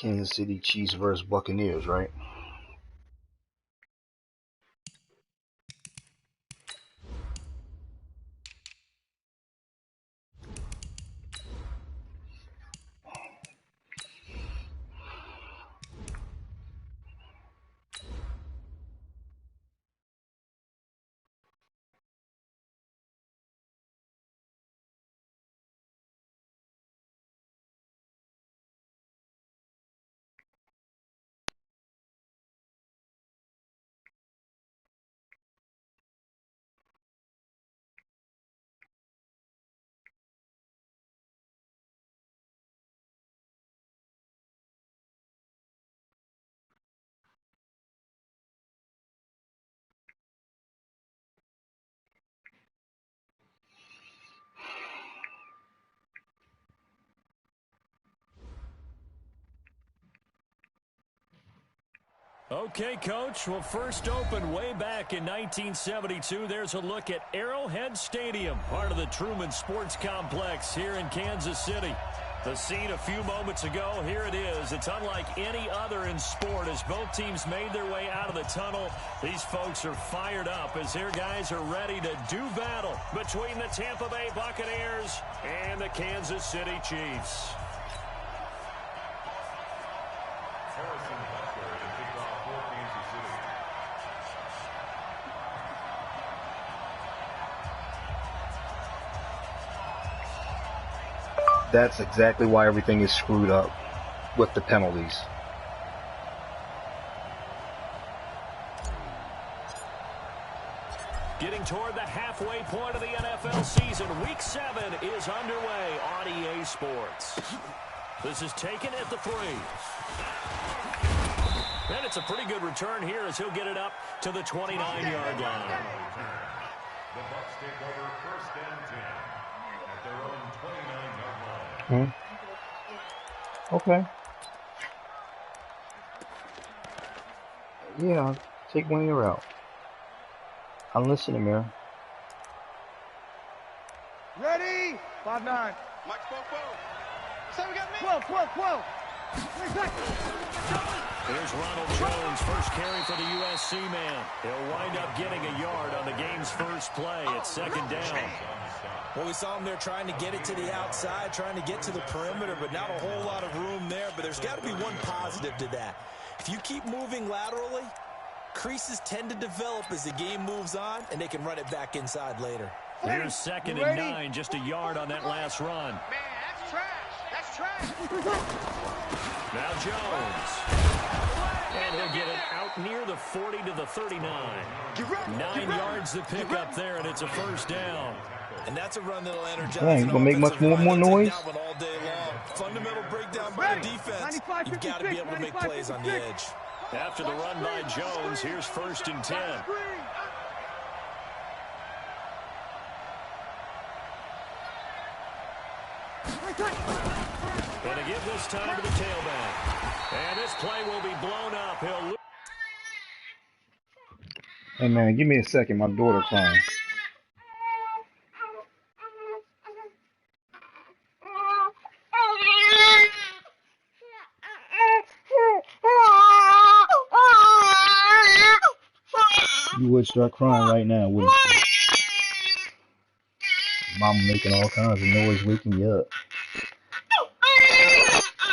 Kansas City Chiefs versus Buccaneers, right? Okay, Coach. Well, first opened way back in 1972. There's a look at Arrowhead Stadium, part of the Truman Sports Complex here in Kansas City. The scene a few moments ago, here it is. It's unlike any other in sport as both teams made their way out of the tunnel. These folks are fired up as their guys are ready to do battle between the Tampa Bay Buccaneers and the Kansas City Chiefs. That's exactly why everything is screwed up with the penalties. Getting toward the halfway point of the NFL season, Week 7 is underway on EA Sports. This is taken at the 3. And it's a pretty good return here as he'll get it up to the 29-yard line. The Bucs take over first and 10 at their own 29-yard line. Okay. Yeah, I'll take one year out. I'm listening, man. Ready? 5-9. Mike, 4-4. Say we got me. 12. Here's Ronald Jones, first carry for the USC man. He'll wind up getting a yard on the game's first play. It's second down. Well, we saw him there trying to get it to the outside, trying to get to the perimeter, but not a whole lot of room there. But there's got to be one positive to that. If you keep moving laterally, creases tend to develop as the game moves on, and they can run it back inside later. Here's second and 9, just a yard on that last run. Man, that's trash. That's trash. Now Jones. And he'll get it out near the 40 to the 39. 9 yards to pick up there, and it's a first down. And that's a run that'll energize. Dang, you gonna make much more noise? All day long. Fundamental breakdown by the defense. You've got to be able to make plays on the edge. After the run by Jones, here's first and 10. And again this time to the tailback. And this play will be blown up. He'll... Hey man, give me a second. My daughter crying. You would start crying right now, wouldn't you? Mama making all kinds of noise, waking you up.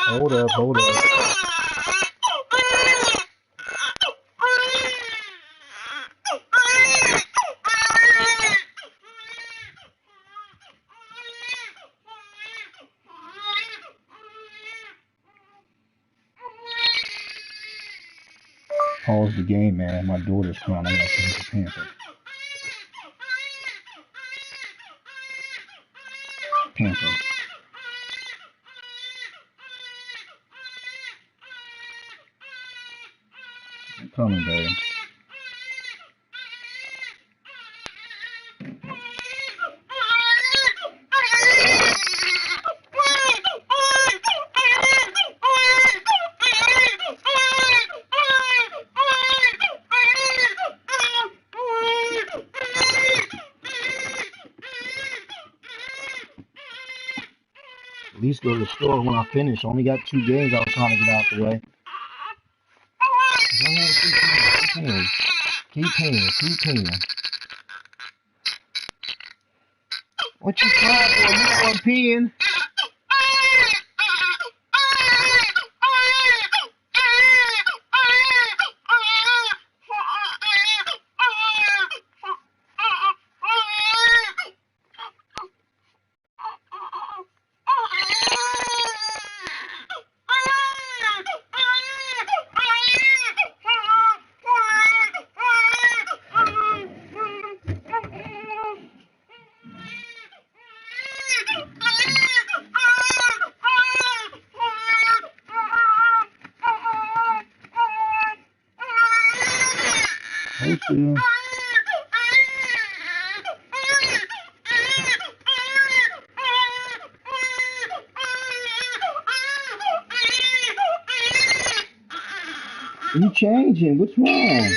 Hold up. Pause the game, man. My daughter's crying. I gotta change the pamper. I'm coming, baby. At least go to the store when I finish. I only got 2 games I was trying to get out the way. Keep peeing. What you crying for? You know I'm peeing. You changing? What's wrong?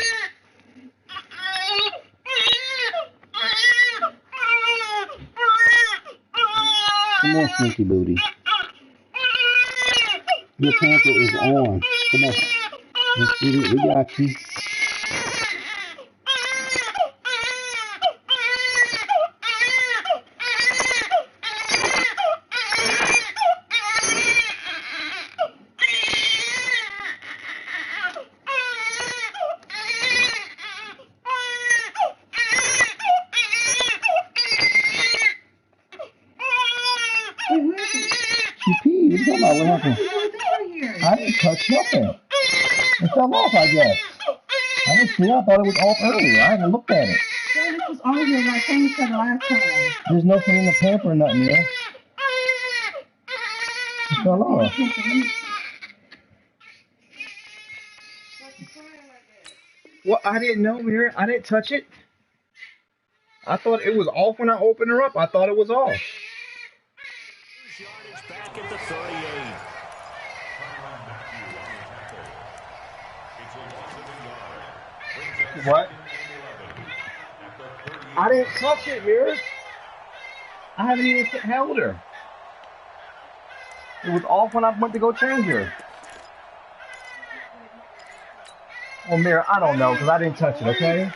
Come on, Stinky Booty. Your pamper is on. Come on. Let's do it. We got you. What happened? I didn't touch nothing. It fell off, I guess. I didn't see it. I thought it was off earlier. I haven't looked at it. Well, this was on here like I said the last time. There's nothing in the pamper or nothing there. It fell off. Well, I didn't know, Mira. I didn't touch it. I thought it was off when I opened her up. I thought it was off. Back at the 38. What? I didn't touch it, Mira. I haven't even held her. It was off when I went to go change her. Well, Mira, I don't know because I didn't touch it, okay?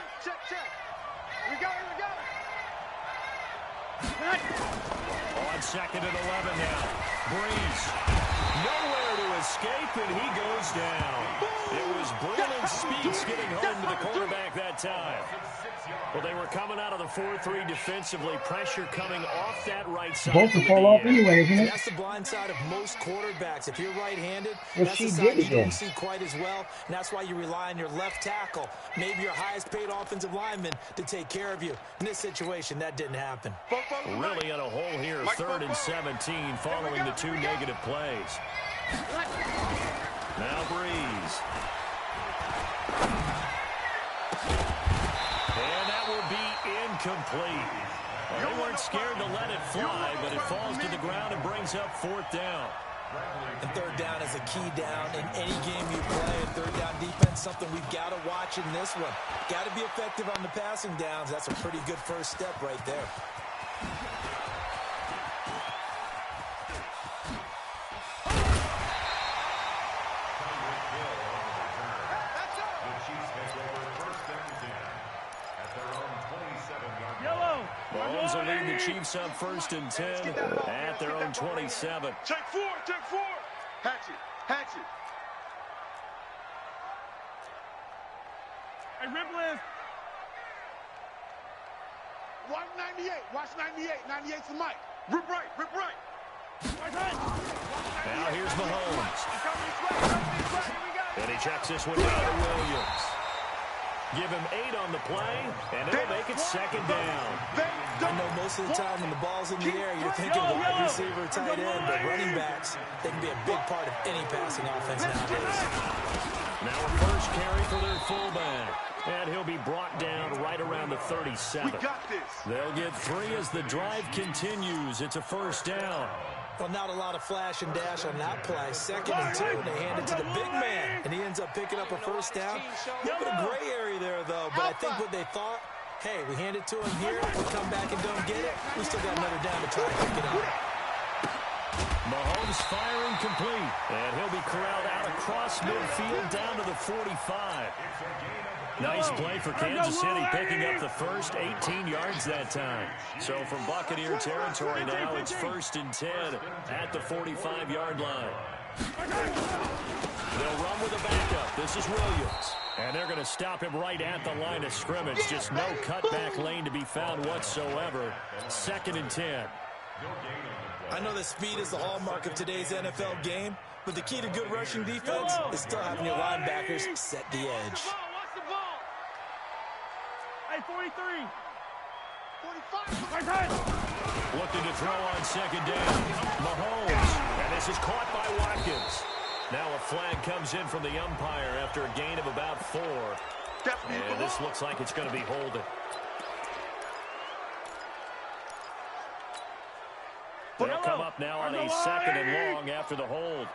On second and 11 now. Breeze. Nowhere to escape, and he goes down. It was Braylon Speaks getting home to the quarterback that time. Well, they were coming out of the 4-3 defensively. Pressure coming off that right side. Both will fall off anyway, isn't it? That's the blind side of most quarterbacks. If you're right-handed, well, that's the side you don't see quite as well, and that's why you rely on your left tackle, maybe your highest-paid offensive lineman, to take care of you. In this situation, that didn't happen. Really in a hole here, 3rd and 17, following the 2 negative plays. Now Breeze. And that will be incomplete. Well, they weren't scared to let it fly, but it falls to the ground and brings up 4th down. And 3rd down is a key down in any game you play. And 3rd down defense, something we've got to watch in this one. Got to be effective on the passing downs. That's a pretty good first step right there. Mahomes will lead the Chiefs up 1st and 10 at their own 27. Check 4. Hatch it. Hey, rip list. Watch 98. Watch 98. 98's the mic. Rip right. Now here's Mahomes. And he checks this one down to Williams. Give him 8 on the play, and it'll make it 2nd down. I know most of the time when the ball's in the air, you're thinking wide receiver, tight end, but running backs, they can be a big part of any passing offense nowadays. Now a first carry for their fullback, and he'll be brought down right around the 37. We got this. They'll get 3 as the drive continues. It's a 1st down. Well, not a lot of flash and dash on that play. 2nd and 2, and they hand it to the big man, and he ends up picking up a 1st down. A little bit of gray area there, though, but I think what they thought, hey, we hand it to him here, we come back and don't get it, we still got another down to try and pick it up. Mahomes firing complete. And he'll be corralled out across midfield down to the 45. Nice play for Kansas City, picking up the first 18 yards that time. So from Buccaneer territory now, it's 1st and 10 at the 45-yard line. They'll run with a backup. This is Williams. And they're going to stop him right at the line of scrimmage. Just no cutback lane to be found whatsoever. 2nd and 10. I know that speed is the hallmark of today's NFL game, but the key to good rushing defense is still having your linebackers set the edge. Hey, 43. 45. Looking to throw on 2nd down. Mahomes. And this is caught by Watkins. Now a flag comes in from the umpire after a gain of about 4. And this looks like it's going to be holding. They'll come up now on a 2nd and long after the hold.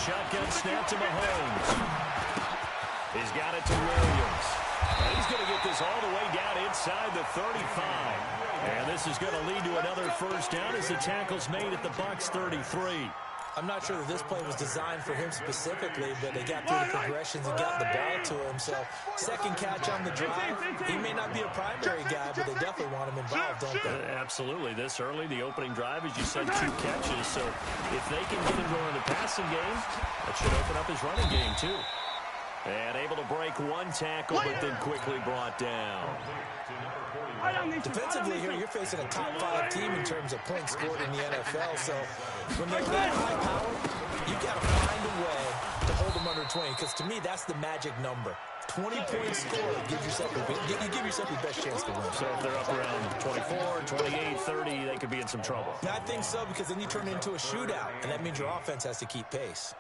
Shotgun snap to Mahomes. He's got it to Williams. And he's going to get this all the way down inside the 35. And this is going to lead to another 1st down as the tackle's made at the Bucs 33. I'm not sure that this play was designed for him specifically, but they got through the progressions and got the ball to him. So 2nd catch on the drive. He may not be a primary guy, but they definitely want him involved, don't they? Absolutely. This early, the opening drive, as you said, 2 catches. So if they can get him going in the passing game, that should open up his running game too. And able to break 1 tackle, but then quickly brought down. Defensively here, you're facing a top 5 team in terms of points scored in the NFL. So when they're that high power, you got to find a way to hold them under 20. Because to me, that's the magic number. 20 points scored, you give yourself your best chance to win. So if they're up around 24, 28, 30, they could be in some trouble. I think so, because then you turn it into a shootout, and that means your offense has to keep pace.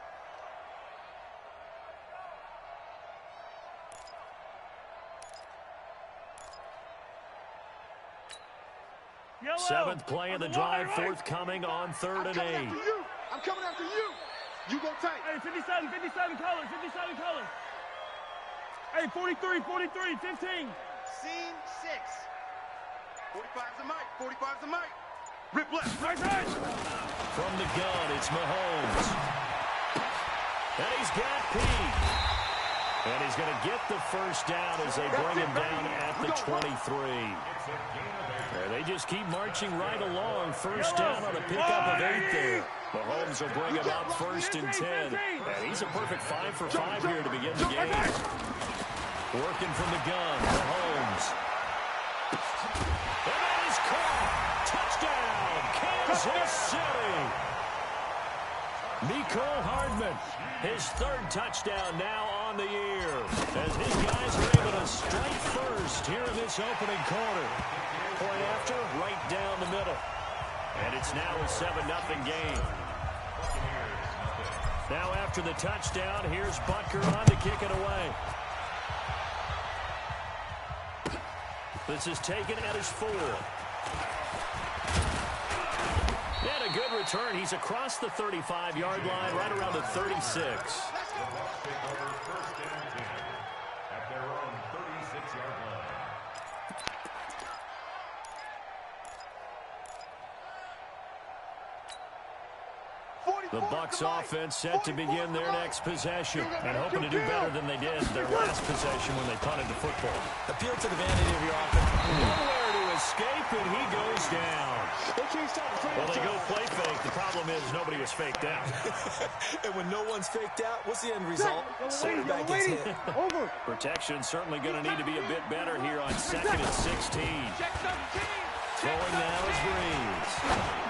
Seventh play of the drive, forthcoming on 3rd and 8. I'm coming after you. You go tight. Hey, 57 colors, 57 colors. Hey, 43, 15. Scene 6. 45's the mic. 45's the mic. Rip left. Right side. From the gun, it's Mahomes. And he's got Pete. And he's going to get the 1st down as they bring him down at the 23. They just keep marching right along. 1st down on a pickup of 8 there. Mahomes will bring him up 1st and 10. And he's a perfect 5 for 5 here to begin the game. Working from the gun, Mahomes. And that is caught. Touchdown, Kansas City. Mecole Hardman, his 3rd touchdown now on the year. As his guys are able to strike first here in this opening quarter. Point after, right down the middle. And it's now a 7-0 game. Now after the touchdown, here's Butker on to kick it away. This is taken at his 4. And a good return. He's across the 35-yard line, right around the 36. The Bucs offense set to begin their next possession and hoping to do better than they did their last possession when they punted the football. Appeal to the vanity of your offense. Nowhere to escape, and he goes down. Well, they go play fake. The problem is nobody was faked out. And when no one's faked out, what's the end result? Quarterback gets hit. Protection certainly going to need to be a bit better here on 2nd and 16. Throwing now is Breeze.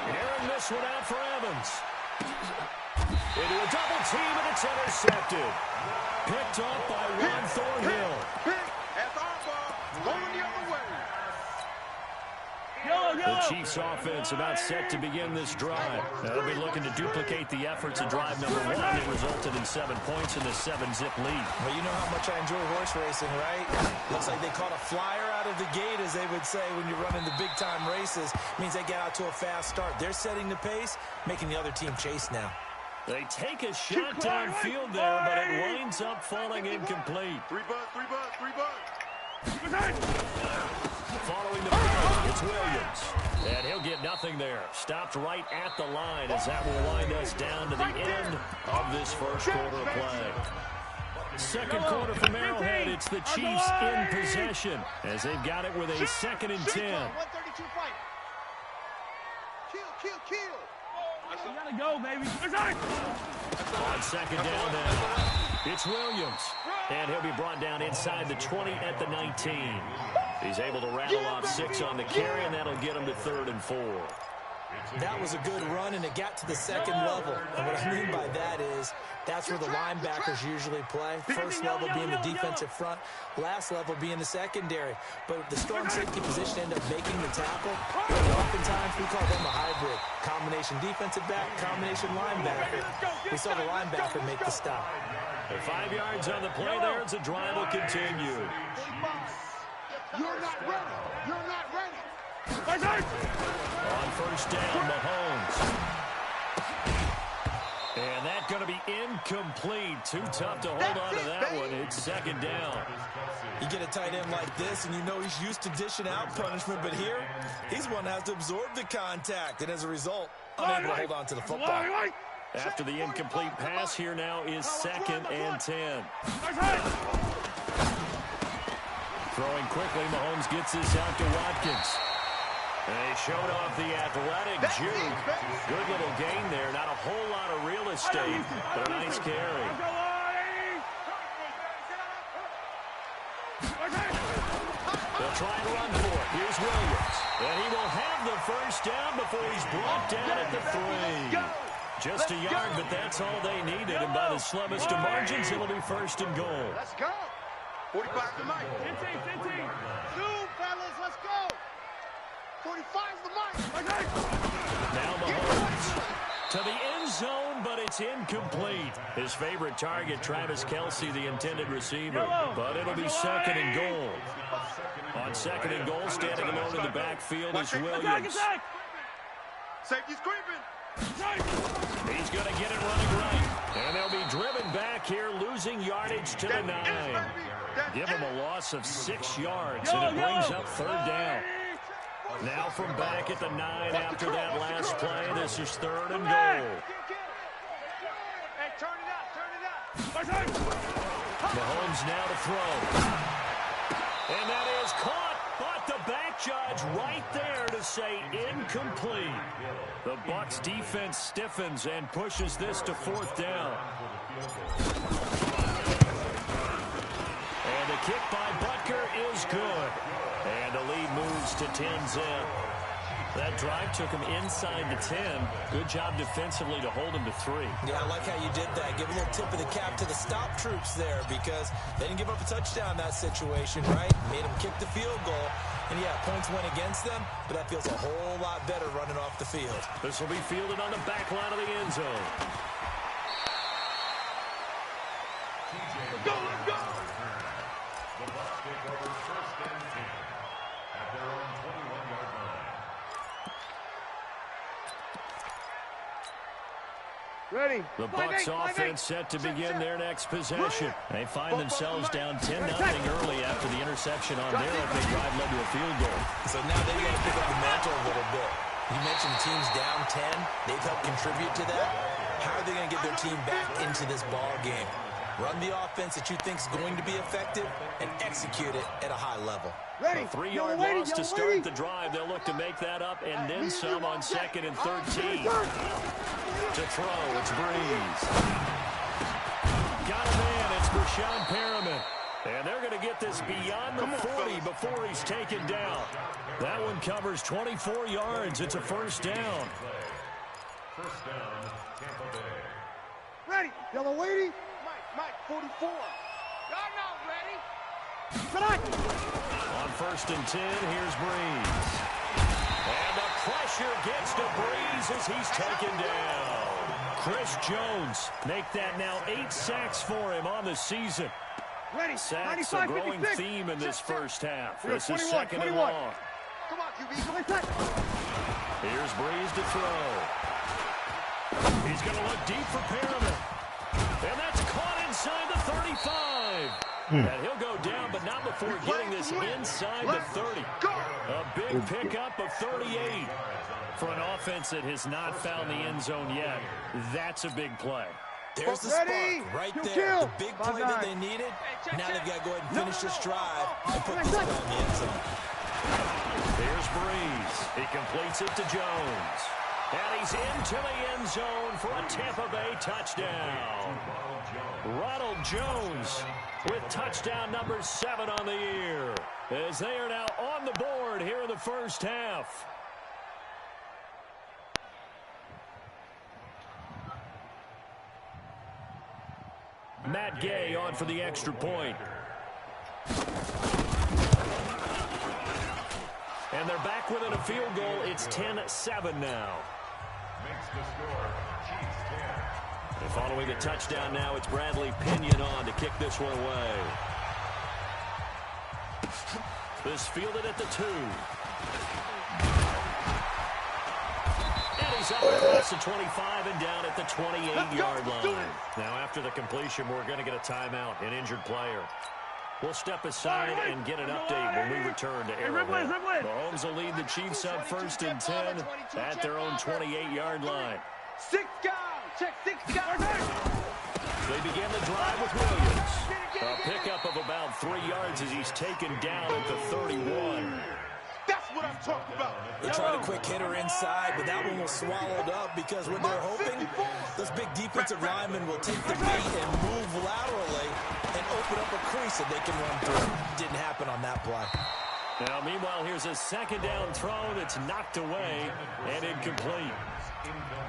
Aaron this one out for Evans. Into a double team, and it's intercepted. Picked off by Ron Thornhill. That's our ball. Going the other way. The Chiefs offense about set to begin this drive. They'll be looking to duplicate the efforts of drive number 1 that resulted in 7 points in the 7-zip lead. Well, you know how much I enjoy horse racing, right? Looks like they caught a flyer out of the gate, as they would say when you're running the big-time races. Means they get out to a fast start. They're setting the pace, making the other team chase now. They take a shot downfield there, but it winds up falling incomplete. 3 bucks. Following the play, it's It's Williams. And he'll get nothing there. Stopped right at the line as that will wind us down to the end of this first quarter of play. Second quarter from Arrowhead. It's the Chiefs in possession as they've got it with a 2nd and 10. 132 fight. Kill. You gotta go, baby. On 2nd down now. It's Williams. And he'll be brought down inside the 20 at the 19. He's able to rattle off 6 on the carry, and that'll get him to 3rd and 4. That was a good run, and it got to the 2nd level. And what I mean by that is that's where the linebackers usually play. First level being the defensive front, last level being the secondary. But the strong safety position ended up making the tackle. And oftentimes we call them a hybrid. Combination defensive back, combination linebacker. We saw the linebacker make the stop. 5 yards on the play there as the drive will continue. You're not ready. On 1st down, Mahomes. And that's going to be incomplete. Too tough to hold on to that one. It's 2nd down. You get a tight end like this, and you know he's used to dishing out punishment, but here, he's one that has to absorb the contact, and as a result, unable to hold on to the football. After the incomplete pass, here now is 2nd and 10. Throwing quickly, Mahomes gets this out to Watkins. And they showed off the athletic juke. Good little gain there. Not a whole lot of real estate, but a nice carry. They'll try and run for it. Here's Williams. And he will have the 1st down before he's brought down at the 3. Just a yard, but that's all they needed. And by the slimmest of margins, it'll be 1st and goal. Let's go. 45 to Mike. 15. Zoom, fellas, let's go. 45's the Mike. Now Mahomes to the end zone, but it's incomplete. His favorite target, Travis Kelce, the intended receiver. But it'll be 2nd and goal. On 2nd and goal, standing alone in the backfield is Williams. Safety's creeping. He's going to get it running right. And they'll be driven back here, losing yardage to the 9. Give him a loss of 6 yards, and it brings up 3rd down. Now from back at the 9 after that last play, this is 3rd and goal. Hey, turn it up. Mahomes now to throw. And that is caught, but the back judge right there to say incomplete. The Bucs defense stiffens and pushes this to 4th down. And the kick by Butker is good. And the lead moves to 10-zip. That drive took him inside the 10. Good job defensively to hold him to 3. Yeah, I like how you did that. Give a little tip of the cap to the stop troops there because they didn't give up a touchdown in that situation, right? Made them kick the field goal. And, yeah, points went against them, but that feels a whole lot better running off the field. This will be fielded on the back line of the end zone. Go, let's go. The Bucs take over 1st and 10 at their own 21-yard line. Ready. The Bucs offense set to begin their next possession. They find themselves down 10-0 early after the interception on their opening drive led to a field goal. So now they've got to pick up the mantle a little bit. You mentioned teams down 10. They've helped contribute to that. How are they going to get their team back into this ball game? Run the offense that you think is going to be effective and execute it at a high level. A 3-yard loss to start the drive. They'll look to make that up and then some on 2nd and 13. To throw, it's Breeze. Got a man, it's Brashad Perriman. And they're going to get this beyond the 40 before he's taken down. That one covers 24 yards. It's a 1st down. 1st down, Tampa Bay. Ready. Yellow Lady. Mike, 44. Y'all not ready. On 1st and 10, here's Breeze. And the pressure gets to Breeze as he's taken down. Chris Jones make that now 8 sacks for him on the season. Ready. Sacks a growing theme in this first half. This is 2nd and 21. long. Come on, QB. Here's Breeze to throw. He's going to look deep for Perriman. And that's caught inside the 35. And he'll go down, but not before getting this inside the 30. A big pickup of 38 for an offense that has not found the end zone yet. That's a big play. There's the spark right there. The big play that they needed. Now they've got to go ahead and finish this drive and put this guy in the end zone. Here's Breeze. He completes it to Jones. And he's into the end zone for a Tampa Bay touchdown. Ronald Jones with touchdown number 7 on the year, as they are now on the board here in the first half. Matt Gay on for the extra point. And they're back within a field goal. It's 10-7 now. Makes the score, Chiefs 10. And following the touchdown now, it's Bradley Pinion on to kick this one away. This fielded at the 2. And he's up across the 25 and down at the 28-yard line. Now, after the completion, we're going to get a timeout, an injured player. We'll step aside and get an update when we return to Arrowhead. Mahomes will lead the Chiefs up 1st and 10 at their own 28-yard line. 6 guys. Check 6 guys. They begin the drive with Williams. A pickup of about 3 yards as he's taken down at the 31. That's what I'm talking about. They tried a quick hitter inside, but that one was swallowed up because when they're hoping, those big defensive linemen will take the bait and move laterally and open up a crease that they can run through. Didn't happen on that play. Now, meanwhile, here's a 2nd down throw that's knocked away and incomplete.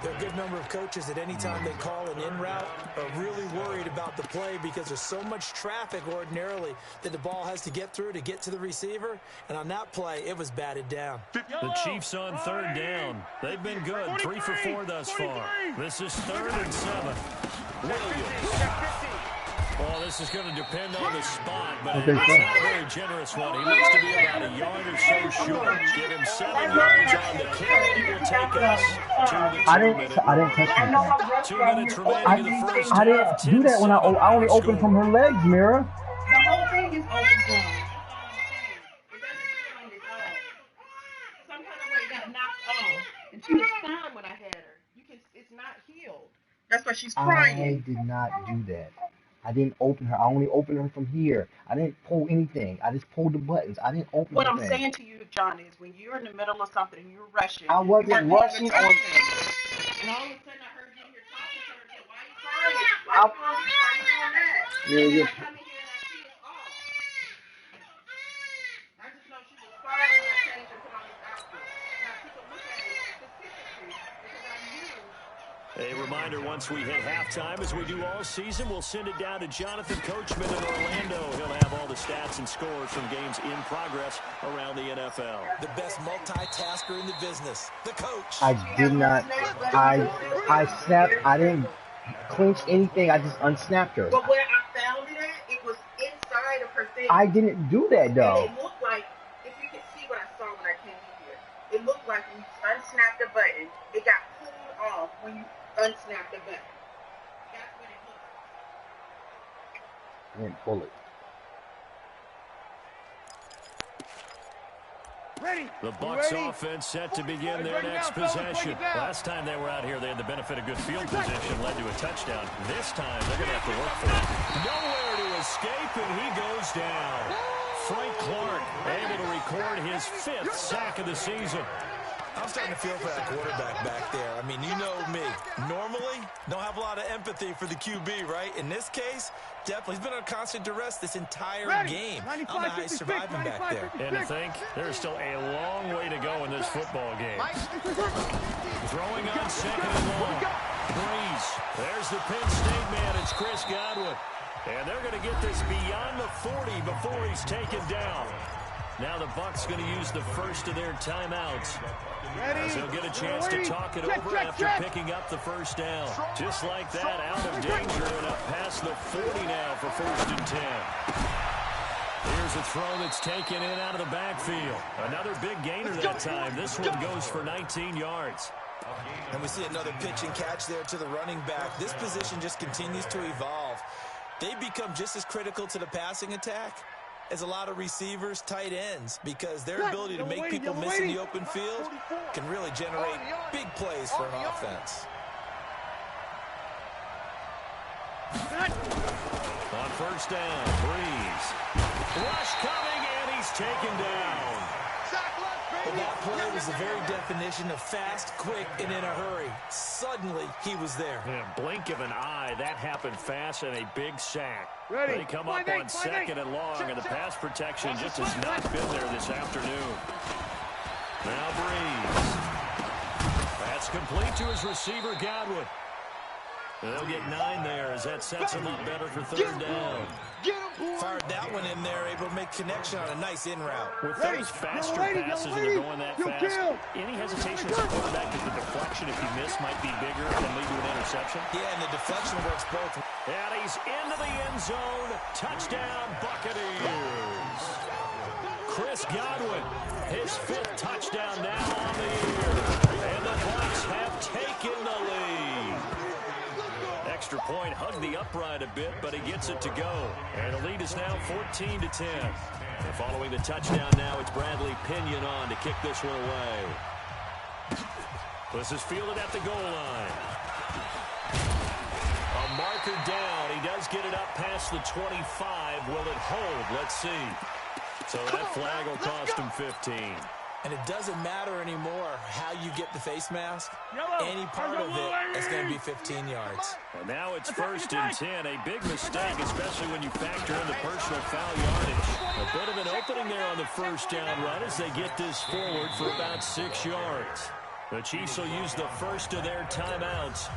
There are a good number of coaches that any time they call an in route are really worried about the play because there's so much traffic ordinarily that the ball has to get through to get to the receiver. And on that play, it was batted down. The Chiefs on 3rd down. They've been good, 3 for 4 thus far. This is 3rd and 7. Williams. Well, this is going to depend on the spot, but it's not a very generous one. He looks to be about a yard or so short. Give him 7 yards on the carry. He will take us to the 2 minute. I didn't touch her. 2 minutes remaining in the first half. I didn't do that when I only opened from her legs, Mira. The whole thing is open zone. It doesn't sound at all. Some kind of way it got knocked off. And she was fine when I had her. It's not healed. That's why she's crying. I did not do that. I didn't open her. I only opened her from here. I didn't pull anything. I just pulled the buttons. I didn't open What anything. I'm saying to you, John, is when you're in the middle of something and you're rushing. I wasn't rushing. And all of a sudden I heard you here talking to her and said, why are you crying? Why are you doing that? Yeah, And yeah. I come in here and I see it's off. I just know she was fine when I changed and put on this outfit. And I took a look at it specifically because I knew. A reminder, once we hit halftime, as we do all season, we'll send it down to Jonathan Coachman in Orlando. He'll have all the stats and scores from games in progress around the NFL. The best multitasker in the business, the coach. I did not. I snapped. I didn't clinch anything. I just unsnapped her. But where I found it at, it was inside of her thing. I didn't do that, though. And it looked like, if you could see what I saw when I came in here, it looked like when you unsnapped the button, it got pulled off when you unsnapped the button. That's what it looked like. I didn't pull it. The Bucs offense set to begin their next possession. Last time they were out here, they had the benefit of good field position, led to a touchdown. This time, they're going to have to work for it. Nowhere to escape, and he goes down. Frank Clark able to record his 5th sack of the season. I'm starting to feel for that quarterback back there. I mean, you know me. Normally, don't have a lot of empathy for the QB, right? In this case, definitely. He's been on constant duress this entire game. I don't know how he's surviving back there. And to think, there's still a long way to go in this football game. Throwing on 2nd and long. Breeze. There's the Penn State man. It's Chris Godwin. And they're going to get this beyond the 40 before he's taken down. Now the Bucs going to use the first of their timeouts. As he'll get a chance to talk it over after picking up the first down. Just like that, out of danger and up past the 40 now for 1st and 10. Here's a throw that's taken in out of the backfield. Another big gainer that time. This one goes for 19 yards. And we see another pitch and catch there to the running back. This position just continues to evolve. they become just as critical to the passing attack as a lot of receivers, tight ends, because their ability to make people miss in the open field can really generate big plays for an offense. On first down, Breeze. Rush coming, and he's taken down. Well, that play was the very definition of fast, quick, and in a hurry. Suddenly, he was there. Yeah, blink of an eye, that happened fast, and a big sack. Ready. They come up on second and long, and the pass protection just has not been there this afternoon. Now Breeze. That's complete to his receiver, Godwin. They'll get 9 there as that sets him up better for third down. Fired that one in there, able to make connection on a nice in route. With those faster passes and they're going that fast, any hesitation as a quarterback that the deflection, if you miss, might be bigger and lead to an interception? Yeah, and the deflection works both. And he's into the end zone. Touchdown, Buccaneers. Chris Godwin, his 5th touchdown now on the year. And the Bucs have taken the lead. Extra point, hugged the upright a bit, but he gets it to go. And the lead is now 14-10. And following the touchdown now, it's Bradley Pinion on to kick this one away. This is fielded at the goal line. A marker down. He does get it up past the 25. Will it hold? Let's see. So that flag will cost him 15. And it doesn't matter anymore how you get the face mask. Yellow. Any part of it is going to be 15 yards. And now it's first and 10. A big mistake, especially when you factor in the personal foul yardage. A bit of an opening there on the first down run as they get this forward for about 6 yards. The Chiefs will use the first of their timeouts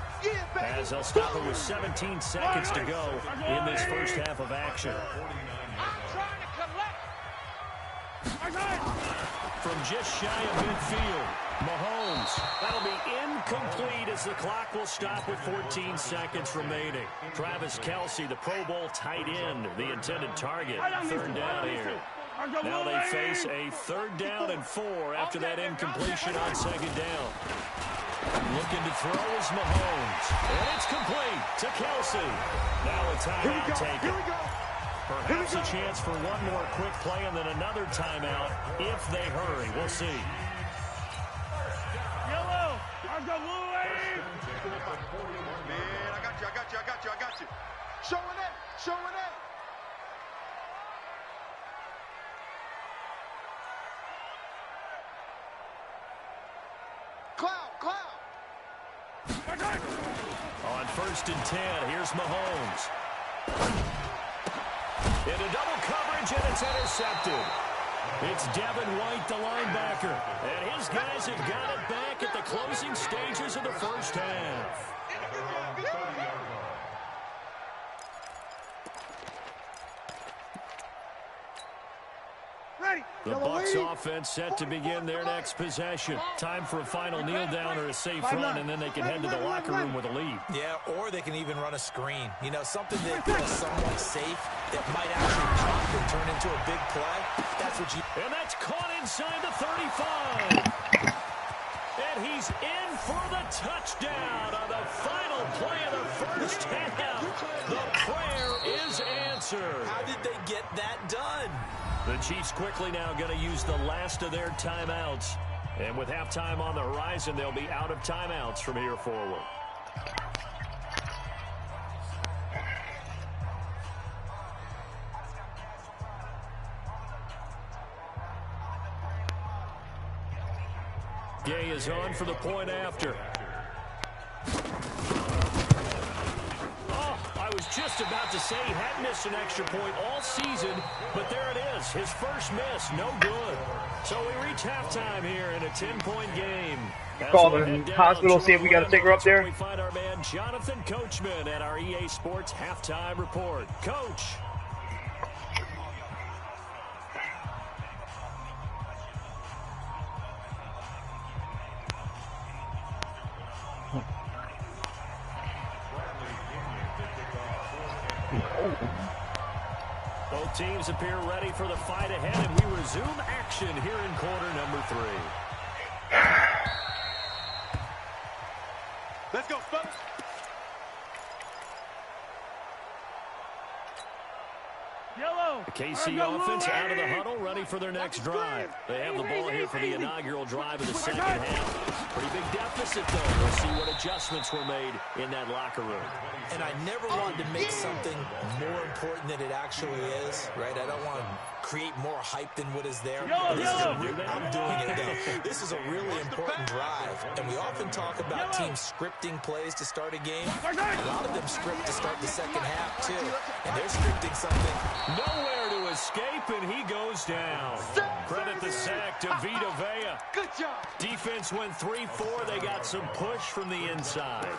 as they'll stop it with 17 seconds to go in this first half of action. From just shy of midfield, Mahomes. That'll be incomplete as the clock will stop with 14 seconds remaining. Travis Kelce, the Pro Bowl tight end, the intended target. Third down here. Now they face a 3rd down and 4 after that incompletion on 2nd down. Looking to throw is Mahomes. And it's complete to Kelce. Now a timeout taken. Perhaps a chance for one more quick play and then another timeout if they hurry. We'll see. Yellow. I've got blue wave. Man, I got you. Showing it. Cloud. On first and 10, here's Mahomes. Into double coverage, and it's intercepted. It's Devin White, the linebacker. And his guys have got it back at the closing stages of the first half. The Bucs offense set to begin their next possession. Time for a final kneel down or a safe run, and then they can head to the locker room with a lead. Yeah, or they can even run a screen. You know, something that feels somewhat safe that might actually pop and turn into a big play. That's what you... And that's caught inside the 35. And he's in for the touchdown on the final play of the first half. The prayer is answered. How did they get that done? The Chiefs quickly now going to use the last of their timeouts. And with halftime on the horizon, they'll be out of timeouts from here forward. Gay is on for the point after. I was just about to say he hadn't missed an extra point all season, but there it is. His first miss, no good. So we reach halftime here in a 10-point game. Call the hospital, see if we got to take her up there. We find our man Jonathan Coachman at our EA Sports halftime report. Coach. Both teams appear ready for the fight ahead, and we resume action here in quarter number 3. Let's go, fellas. The KC offense out of the huddle, ready for their next drive. They have the ball here for the inaugural drive of the second half. Pretty big deficit, though. We'll see what adjustments were made in that locker room. And I never wanted to make something more important than it actually is, right? I don't want to create more hype than what is there. I'm doing it, though. This is a really important drive, and we often talk about teams scripting plays to start a game. A lot of them script to start the second half, too, and they're scripting something. Nowhere to escape, and he goes down. Credit the sack to Vita Vea. Good job. Defense went 3-4. They got some push from the inside.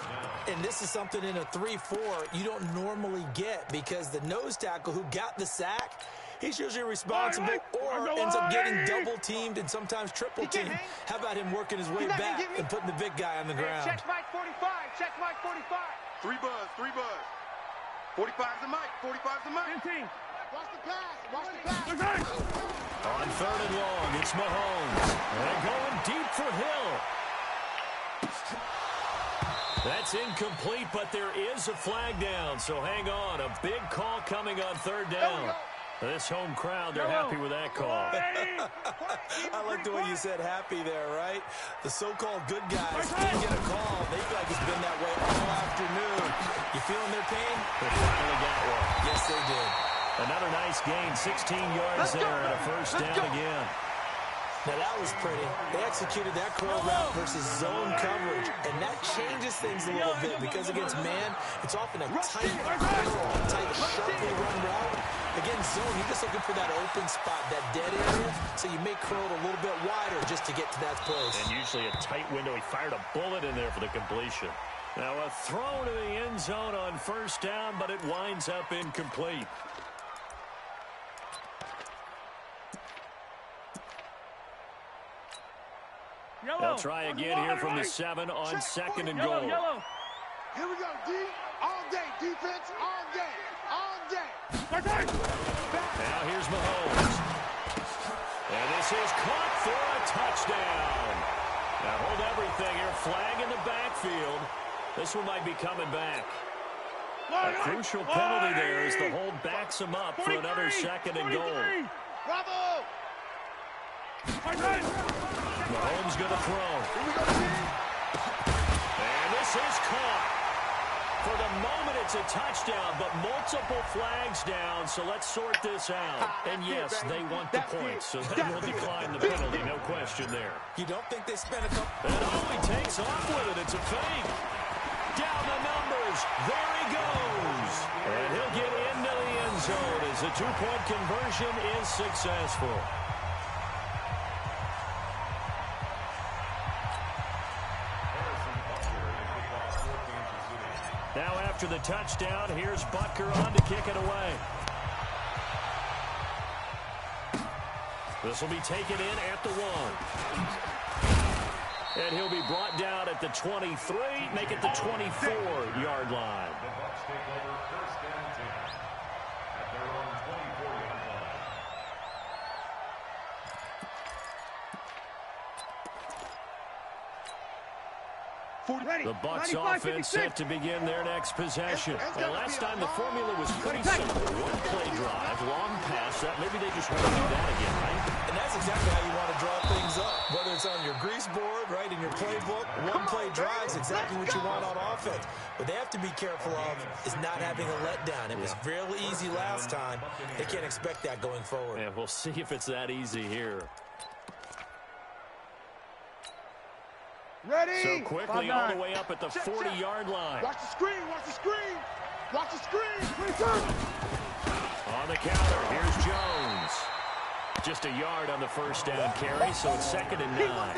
And this is something in a 3-4 you don't normally get, because the nose tackle who got the sack, he's usually responsible or ends up getting double-teamed and sometimes triple-teamed. How about him working his way back and putting the big guy on the ground? Check Mike 45. Check Mike 45. 3 buzz. 3 buzz. 45's the mic. 45's the mic. 15. Watch the pass. Watch the pass. On 3rd and long, it's Mahomes. And going deep for Hill. That's incomplete, but there is a flag down, so hang on. A big call coming on 3rd down. This home crowd, they're happy with that call. I like the way you said happy there, right? The so-called good guys didn't get a call. They feel like it's been that way all afternoon. You feeling their pain? They finally got one. Yes, they did. Another nice gain, 16 yards there, and a first down again. Now, that was pretty. They executed that curl route versus zone coverage, and that changes things a little bit because against man, it's often a tight, sharply run route. Against zone, you're just looking for that open spot, that dead area, so you make curl a little bit wider just to get to that place. And usually a tight window. He fired a bullet in there for the completion. Now, a throw to the end zone on first down, but it winds up incomplete. They'll try again here from the 7 on 2nd and goal. Here we go, D. All day. Defense, all day. All day. Now here's Mahomes. And this is caught for a touchdown. Now hold everything here. Flag in the backfield. This one might be coming back. A crucial penalty there as the hold backs him up for another 2nd and goal. Bravo. Mahomes going to throw. And this is caught. For the moment, it's a touchdown, but multiple flags down, so let's sort this out. And yes, they want the points, so they will decline the penalty, no question there. You don't think they spent a couple... And he takes off with it. It's a fake. Down the numbers. There he goes. And he'll get into the end zone as the 2-point conversion is successful. Now after the touchdown, here's Butker on to kick it away. This will be taken in at the 1. And he'll be brought down at the 23, make it the 24-yard line. The Bucs take over 1st and 10 at their own 24-yard line. The Bucs offense set to begin their next possession. And last time the formula was pretty simple. One-play drive, long pass. Maybe they just want to do that again, right? And that's exactly how you want to draw things up. Whether it's on your grease board, right, in your playbook, one-play drive is exactly what you want on offense. What they have to be careful of is not having a letdown. It was really easy last time. They can't expect that going forward. And we'll see if it's that easy here. Ready. So quickly all the way up at the 40-yard line. Watch the screen. Watch the screen. Watch the screen. On the counter, here's Jones. Just a yard on the first down carry, so it's 2nd and 9. Well,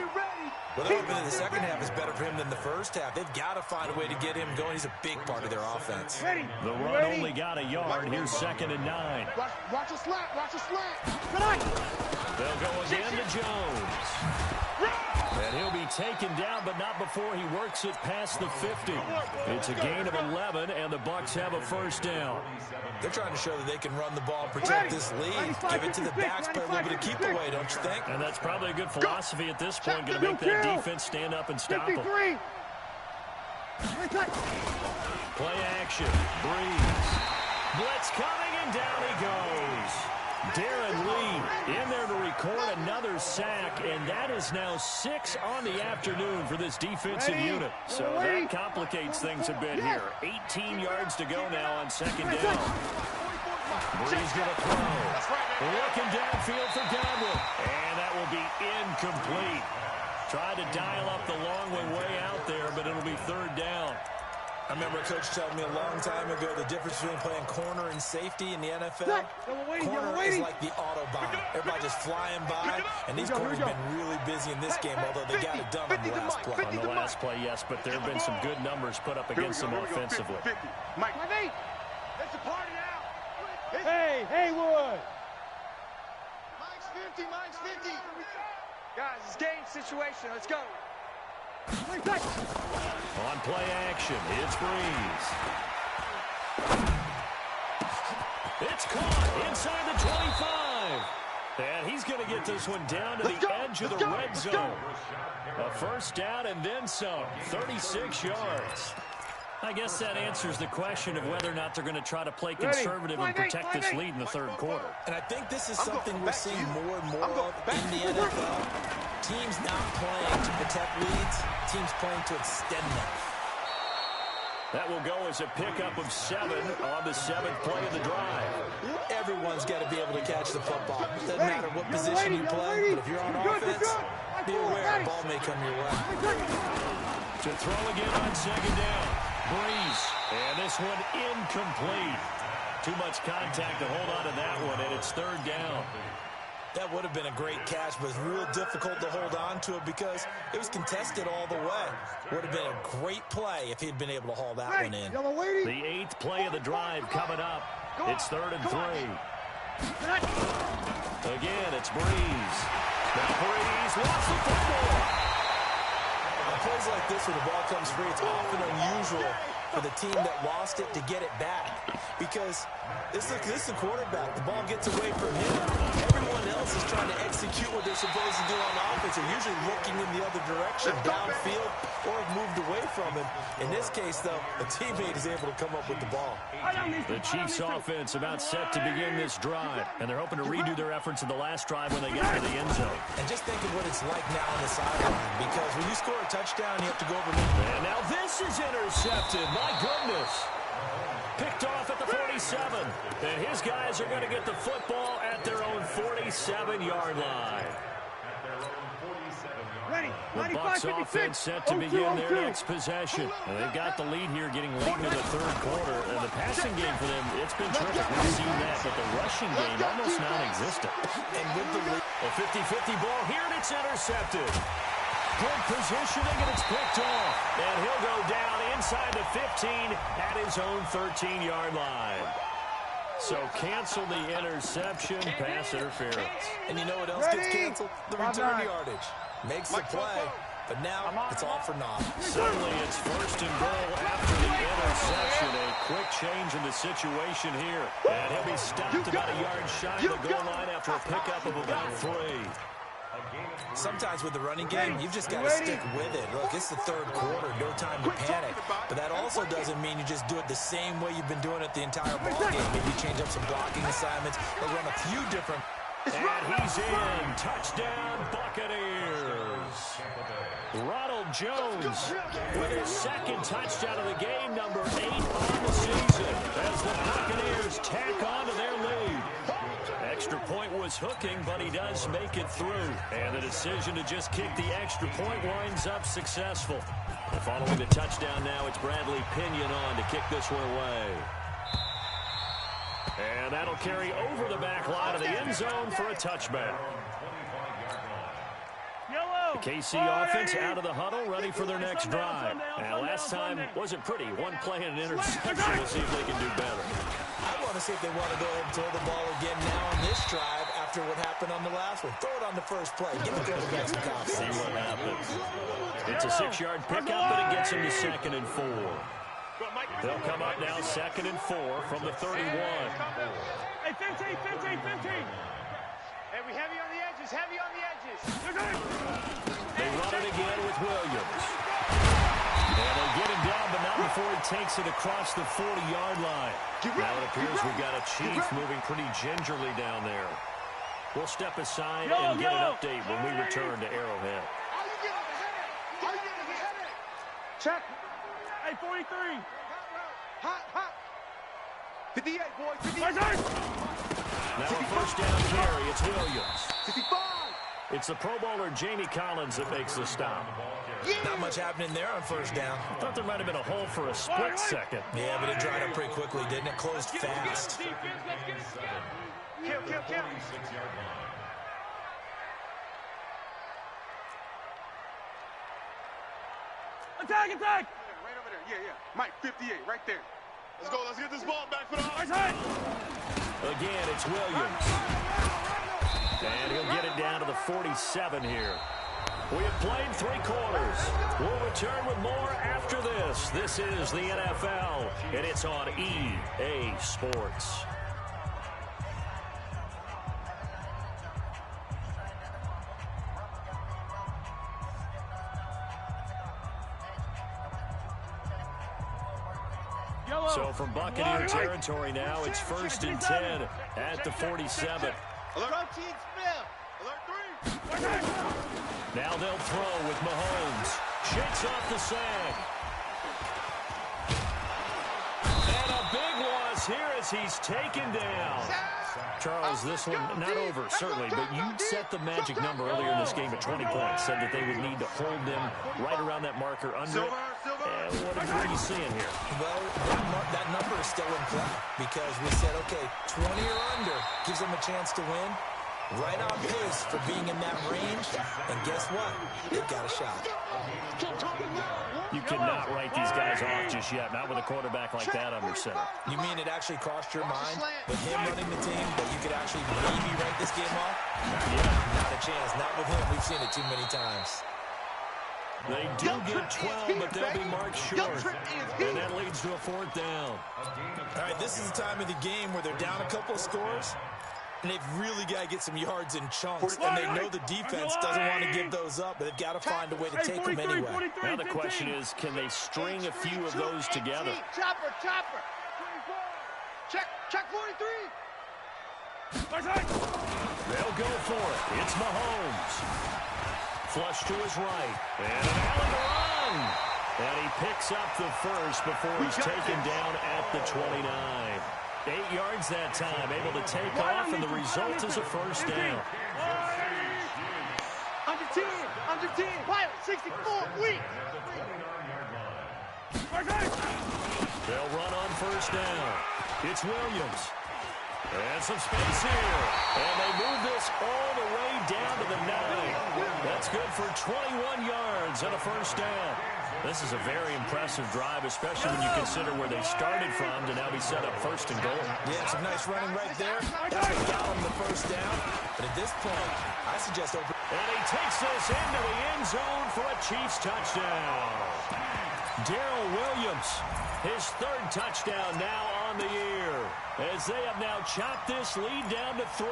that opening in the second half is better for him than the first half. They've got to find a way to get him going. He's a big part of their offense. The run only got a yard. Here's 2nd and 9. Watch a slant. Watch a slant. They'll go again to Jones. And he'll be taken down, but not before he works it past the 50. It's a gain of 11, and the Bucs have a first down. They're trying to show that they can run the ball, protect this lead, give it to the backs, play a little bit of keep away, don't you think? And that's probably a good philosophy at this point, going to make that defense stand up and stop them. Play action, Breeze. Blitz coming, and down he goes. Darren Lee in there to record another sack, and that is now 6 on the afternoon for this defensive unit. So that complicates things a bit here. 18 yards to go now on second down. Bree's going to throw. Looking downfield for Godwin, and that will be incomplete. Tried to dial up the long way out there, but it'll be third down. I remember a coach telling me a long time ago the difference between playing corner and safety in the NFL. Corner is like the Autobahn. Everybody just flying by, and these corners have been really busy in this game, although they got it done on the last play. On the last play, yes, but there have been some good numbers put up against them offensively. Mike, let's party now. Hey, Haywood. Mike's 50. Guys, it's game situation. Let's go. On play action, it's Breeze. It's caught inside the 25. And he's going to get this one down to the edge of the red zone. A first down and then some, 36 yards. I guess that answers the question of whether or not they're going to try to play conservative and protect this lead in the third quarter. And I think this is something we're seeing more and more of in the NFL. Teams not playing to protect leads, teams playing to extend them. That will go as a pickup of 7 on the 7th play of the drive. Everyone's got to be able to catch the football. Doesn't matter what position you play, but if you're on offense, be aware the ball may come your way. To throw again on second down. Breeze. And this one incomplete. Too much contact to hold on to that one, and it's third down. That would have been a great catch, but it's real difficult to hold on to it because it was contested all the way. Would have been a great play if he'd been able to haul that one in. The 8th play of the drive coming up. It's 3rd and 3. Again, it's Breeze. Now Breeze lost the football. On plays like this where the ball comes free, it's often unusual for the team that lost it to get it back because this is the quarterback. The ball gets away from him. Everyone else is trying to execute what they're supposed to do on offense. They're usually looking in the other direction, downfield, or have moved away from him. In this case, though, a teammate is able to come up with the ball. The Chiefs offense about set to begin this drive, and they're hoping to redo their efforts in the last drive when they get to the end zone. And just think of what it's like now on the sideline, because when you score a touchdown, you have to go over. And now this is intercepted. My goodness. Picked off at the 47. And his guys are going to get the football at their own 47-yard line. The Bucs offense set to begin their next possession. And they've got the lead here, getting late into the third quarter. And the passing game for them, it's been terrific. We've seen that, but the rushing game almost non-existent. And with the lead, a 50-50 ball here, and it's intercepted. Good positioning, and it's picked off. And he'll go down inside the 15 at his own 13-yard line. So cancel the interception, pass interference. And you know what else gets canceled? The return yardage. Makes the play, but now it's all for naught. Suddenly it's 1st and goal after the interception. A quick change in the situation here. And he'll be stopped about a yard shy of the goal line after a pickup of about 3. Sometimes with the running game, you've just got to stick with it. Look, it's the third quarter, no time to panic. But that also doesn't mean you just do it the same way you've been doing it the entire ball game. Maybe change up some blocking assignments or run a few different. And he's in. Touchdown, Buccaneers. Ronald Jones with his 2nd touchdown of the game, number 8 on the season, as the Buccaneers tack on to their lead. Extra point was hooking, but he does make it through. And the decision to just kick the extra point winds up successful. And following the touchdown now, it's Bradley Pinion on to kick this one away. And that'll carry over the back line of the end zone for a touchback. The KC offense out of the huddle, ready for their next drive. And last time wasn't pretty. One play and an interception. We'll see if they can do better. I want to see if they want to go ahead and throw the ball again now on this drive after what happened on the last one. Throw it on the first play. Give the quarterback some confidence. See what happens. It's a 6-yard pickup, but it gets him to 2nd and 4. They'll come up now 2nd and 4 from the 31. Hey, 15. Hey, we heavy on the edges, They run it again with Williams. And they get him down, but not before he takes it across the 40-yard line. Now it appears we've got a Chief moving pretty gingerly down there. We'll step aside and get an update when we return to Arrowhead. Check. Hey, 43. Hot. 58, boys. 58. Now a first down carry. It's Williams. 55. It's the Pro Bowler Jamie Collins that makes the stop. Not much happening there on first down. I thought there might have been a hole for a split second. Yeah, but it dried up pretty quickly, didn't it? Closed fast. Kill. Attack! Right over there. Yeah. Mike, 58, right there. Let's go. Let's get this ball back for the offside. Again, it's Williams. And he'll get it down to the 47 here. We have played 3 quarters. We'll return with more after this. This is the NFL, and it's on EA Sports. So from Buccaneer territory now, it's 1st and 10 at the 47. Alert 3. Now they'll throw with Mahomes. Shakes off the sack. And a big loss here as he's taken down. Charles, this one not over, certainly, but you set the magic number earlier in this game at 20 points. Said that they would need to hold them right around that marker under it. What are you seeing here? Well, that number is still in play because we said, okay, 20 or under gives them a chance to win. Right on pace for being in that range. And guess what? They've got a shot. You cannot write these guys off just yet, not with a quarterback like that under center. You mean it actually crossed your mind with him running the team that you could actually maybe write this game off? Yeah, not a chance. Not with him. We've seen it too many times. They do get 12, but they'll be marked short. And that leads to a 4th down. All right, this is the time of the game where they're down a couple of scores, and they've really got to get some yards in chunks, and they know the defense doesn't want to give those up, but they've got to find a way to take them anyway. Now the question is, can they string a few of those together? Chopper. Check 43. They'll go for it. It's Mahomes. Flush to his right. And an alley run. And he picks up the first before he's taken down at the 29. 8 yards that time, able to take off, and the result is a first down. Under 10. Pilot, 64, weak. They'll run on first down. It's Williams. And some space here. And they move this all the way down to the 9. That's good for 21 yards and a first down. This is a very impressive drive, especially when you consider where they started from to now be set up 1st and goal. Yeah, some nice running right there. That's what got him the first down. But at this point, I suggest open. And he takes this into the end zone for a Chiefs touchdown. Darrell Williams, his 3rd touchdown now on the year, as they have now chopped this lead down to 3.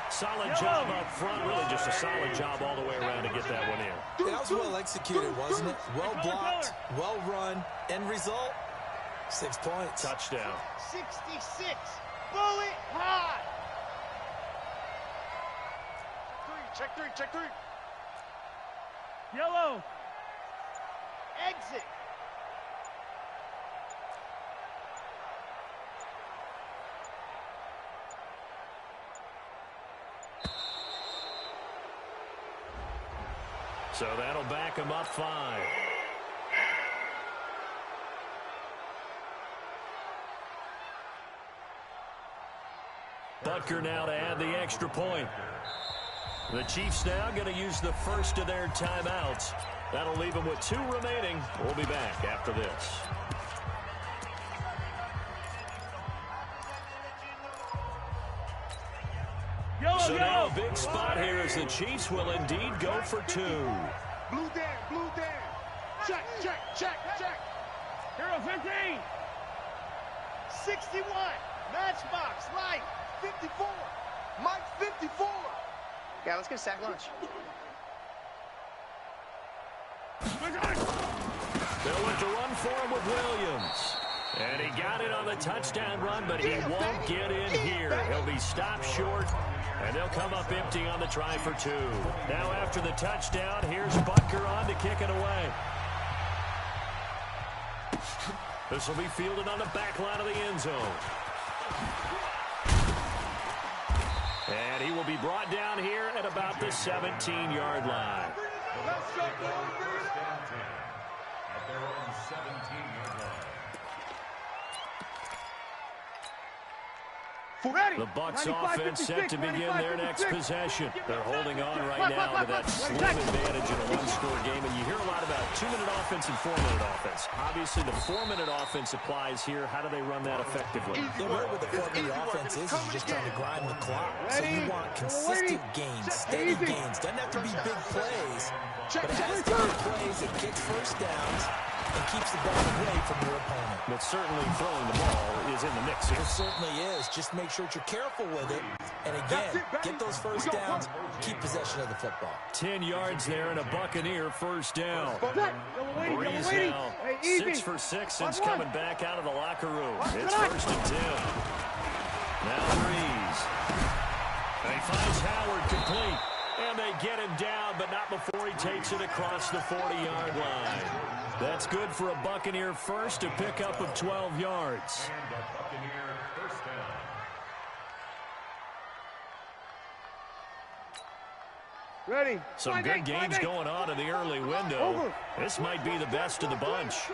Solid job up front, really just a solid job all the way around to get that one in. That was well executed, wasn't it? Well blocked, well run, end result, 6 points. Touchdown. 66, bullet high. Check 3. Yellow. Exit. So that'll back him up 5. Butker now to add the extra point. The Chiefs now going to use the first of their timeouts. That'll leave them with 2 remaining. We'll be back after this. So now a big spot here as the Chiefs will indeed go for 2. Blue down. Check. Hero 15. 61. Matchbox, light. 54. Mike, 54. Yeah, let's get a sack lunch. They'll They'll look to run for him with Williams. And he got it on the touchdown run, but he won't get in here. He'll be stopped short, and they'll come up empty on the try for 2. Now after the touchdown, here's Butker on to kick it away. This will be fielded on the back line of the end zone. And he will be brought down here at about the 17-yard line. First and 10 at their own 17-yard line. The Bucs offense set to begin their next possession. They're holding on right now to that slim advantage in a one-score game. And you hear a lot about 2-minute offense and 4-minute offense. Obviously, the 4-minute offense applies here. How do they run that effectively? Yeah, really what the 4-minute offense is you're just trying to grind the clock. So you want consistent gains, steady gains. Doesn't have to be big plays, but it has to be plays that gets first downs and keeps the ball away from your opponent. But certainly throwing the ball is in the mix here. It certainly is. Just make sure that you're careful with it. And again, get those first downs, keep possession of the football. 10 yards there and a Buccaneer first down. Breeze now 6 for 6 since coming back out of the locker room. It's first and 10. Now Breeze. And he finds Howard complete. And they get him down, but not before he takes it across the 40-yard line. That's good for a Buccaneer first, a pickup of 12 yards. And a Buccaneer first down. Ready. Some good games going on in the early window. This might be the best of the bunch.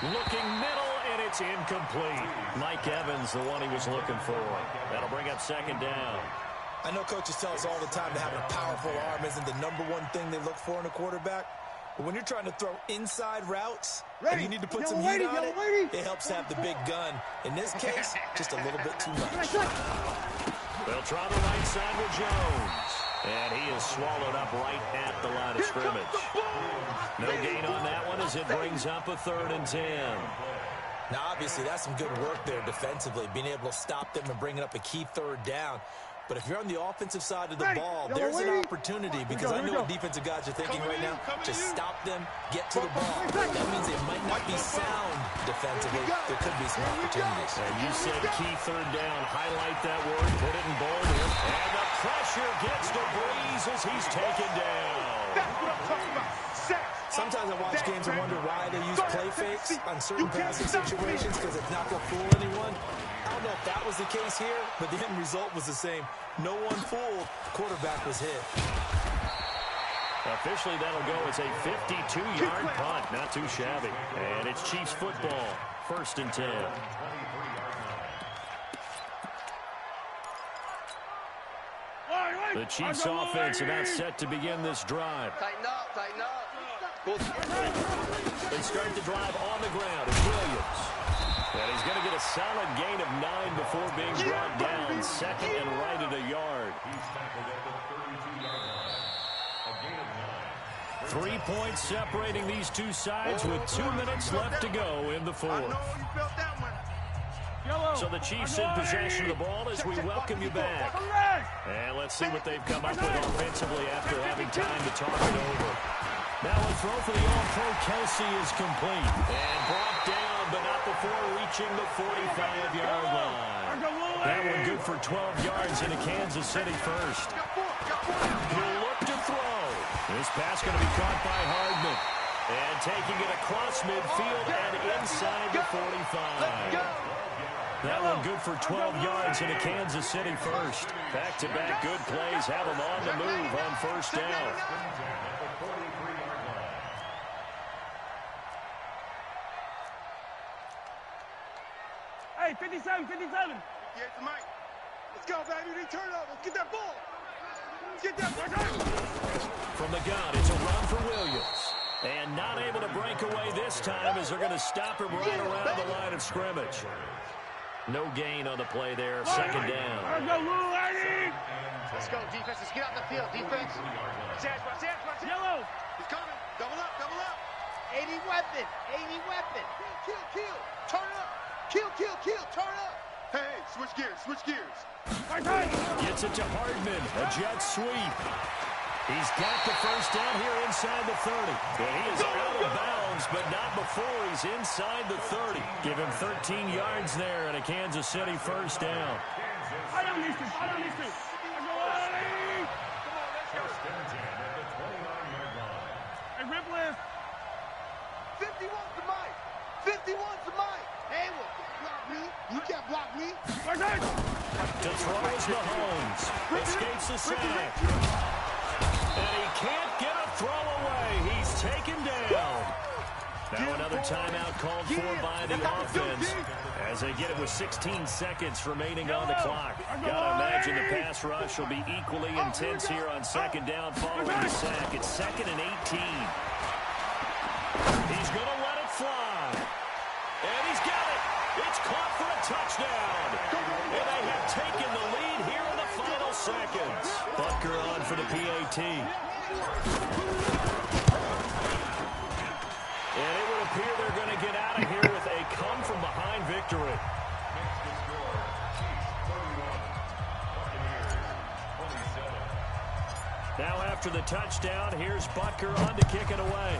Looking middle, and it's incomplete. Mike Evans, the one he was looking for. That'll bring up second down. I know coaches tell us all the time that having a powerful arm isn't the #1 thing they look for in a quarterback. But when you're trying to throw inside routes and you need to put some heat on it, it helps to have the big gun. In this case, just a little bit too much. They'll try the right side with Jones. And he is swallowed up right at the line of scrimmage. No gain on that one as it brings up a 3rd and 10. Now, obviously, that's some good work there defensively, being able to stop them and bringing up a key 3rd down. But if you're on the offensive side of the ball, there's an opportunity, because I know what defensive guys are thinking right now. Just stop them, get to the ball. That means it might not be sound defensively. There could be some opportunities. And you said key 3rd down. Highlight that word, put it in bold. And the pressure gets to Breeze as he's taken down. That's what I'm talking about. Sometimes I watch games and wonder why they use play fakes on certain passing situations, because it's not going to fool anyone. I don't know if that was the case here, but the end result was the same. No one fooled. Quarterback was hit. Officially, that'll go as a 52-yard punt. Not too shabby. And it's Chiefs football. 1st and 10. The Chiefs offense about set to begin this drive. Tighten up, tighten up. They start the drive on the ground. It's Williams. And he's going to get a solid gain of 9 before being brought down. 2nd and right at a yard. He's tackled at the 32-yard line. A gain of 9. 3 points separating these two sides with 2 minutes left to go in the 4th. So the Chiefs in possession of the ball as we welcome you back. And let's see what they've come up with offensively after having time to talk it over. Now a throw for the All-Pro Kelsey is complete. And brought down, but not before reaching the 45-yard line. That one good for 12 yards into Kansas City first. He'll look to throw. This pass going to be caught by Hardman. And taking it across midfield and inside the 45. That one good for 12 yards into Kansas City first. Back-to-back good plays have them on the move on first down. Hey, 57, 57. Yeah, it's Mike. Let's go, baby. They turn up. Let's get that ball. Let's get that ball. From the gun, it's a run for Williams. And not able to break away this time as they're going to stop him right around the line of scrimmage. No gain on the play there. 2nd down. Let's go, defense. Let's get out the field. Defense. Yellow. He's coming. Double up, double up. 80 weapon. 80 weapon. Kill, kill. Turn up. Kill, kill, kill. Turn up. Hey, switch gears, switch gears. Gets it to Hardman. A jet sweep. He's got the first down here inside the 30. And he is out of bounds, but not before he's inside the 30. Give him 13 yards there and a Kansas City first down. I don't need to. First and 10 at the 29-yard line. Hey, rip lift. 51's to Mike. 51's to Mike. Hey, well, you can't block me. To throw is Mahomes. Escapes the sack. And he can't get a throw away. He's taken down. Now another timeout called for by the offense as they get it with 16 seconds remaining on the clock. Gotta imagine the pass rush will be equally intense here on second down following the sack. It's 2nd and 18. He's gonna let it fly. And he's got it. It's caught for a touchdown. And they have taken the lead here in the final seconds. Butker on for the PAT. And it would appear they're going to get out of here with a come-from-behind victory. Next to score, Chiefs 31, Buccaneers 27. Now after the touchdown, here's Butker on to kick it away.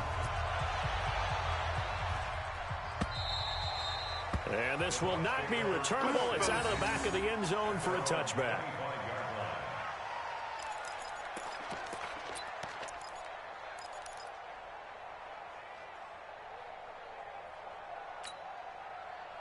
And this will not be returnable. It's out of the back of the end zone for a touchback.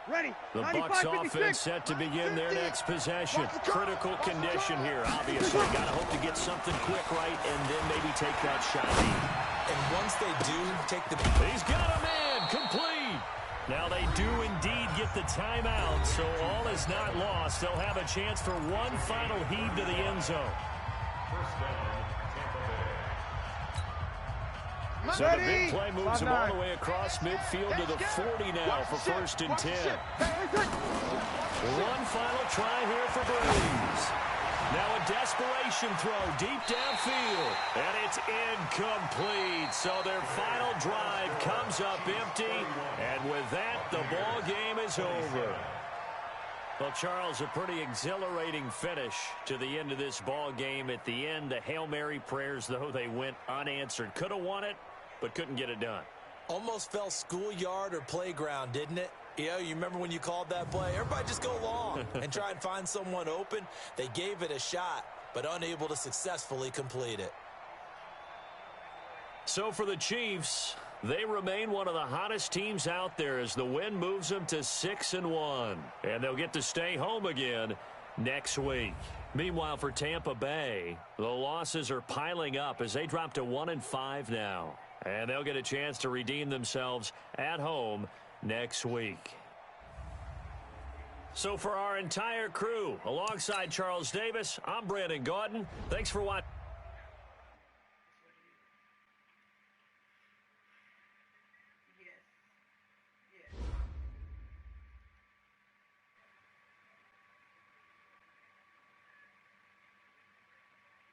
Ready. The Bucs offense set to begin their next possession. Critical condition here, obviously. Got to hope to get something quick right and then maybe take that shot deep. And once they do take the... He's got a man, complete. Now they do indeed get the timeout, so all is not lost. They'll have a chance for one final heave to the end zone. First down, Tampa Bay. So the big play moves him all the way across midfield to the 40 now for 1st and 10. One final try here for Breeze. Now a desperation throw deep downfield. And it's incomplete. So their final drive comes up empty. And with that, the ball game is over. Well, Charles, a pretty exhilarating finish to the end of this ball game. At the end, the Hail Mary prayers, though, they went unanswered. Could have won it, but couldn't get it done. Almost felt schoolyard or playground, didn't it? You know, you remember when you called that play? Everybody just go long and try and find someone open. They gave it a shot, but unable to successfully complete it. So for the Chiefs, they remain one of the hottest teams out there as the win moves them to 6-1. And they'll get to stay home again next week. Meanwhile, for Tampa Bay, the losses are piling up as they drop to 1-5 now. And they'll get a chance to redeem themselves at home next week. So for our entire crew, alongside Charles Davis, I'm Brandon Gaudin. Thanks for watching.